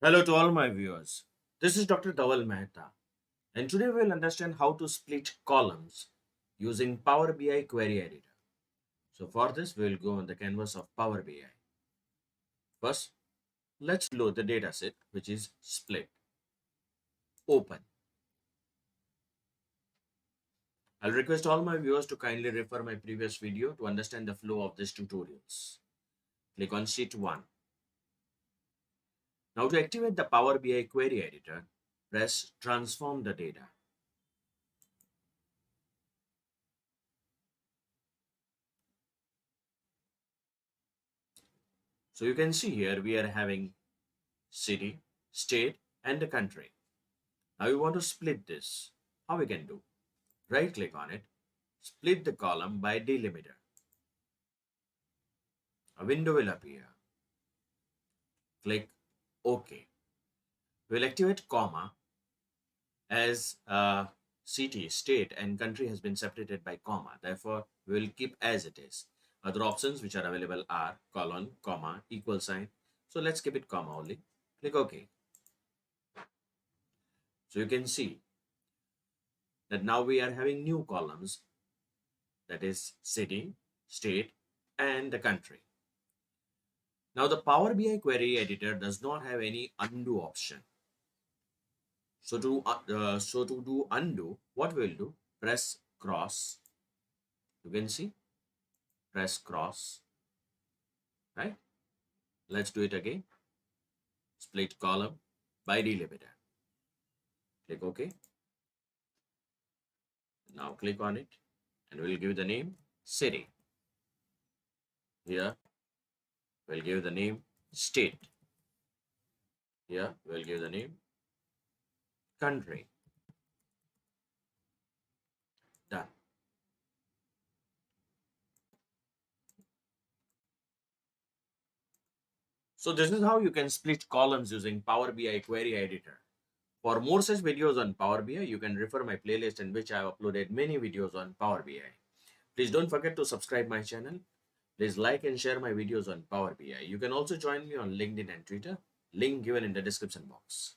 Hello to all my viewers. This is Dr. Dhaval Maheta, and today we'll understand how to split columns using Power BI Query Editor. So for this, we'll go on the canvas of Power BI. First, let's load the dataset, which is split. Open. I'll request all my viewers to kindly refer my previous video to understand the flow of these tutorials. Click on Sheet 1. Now to activate the Power BI Query Editor, press Transform the Data. So you can see here we are having city, state, and the country. Now we want to split this. How we can do? Right click on it, split the column by delimiter. A window will appear. Click OK. We'll activate comma as city, state, and country has been separated by comma. Therefore, we will keep as it is. Other options which are available are colon, comma, equal sign. So let's keep it comma only. Click OK. So you can see that now we are having new columns, that is city, state, and the country. Now the Power BI query editor does not have any undo option. So to do undo, what we'll do, press cross. You can see, press cross, right? Let's do it again. Split column by delimiter. Click OK. Now click on it and we'll give the name city. Here we'll give the name state. Here we'll give the name country. Done. So this is how you can split columns using Power BI Query Editor. For more such videos on Power BI, you can refer my playlist in which I have uploaded many videos on Power BI. Please don't forget to subscribe my channel. Please like and share my videos on Power BI. You can also join me on LinkedIn and Twitter. Link given in the description box.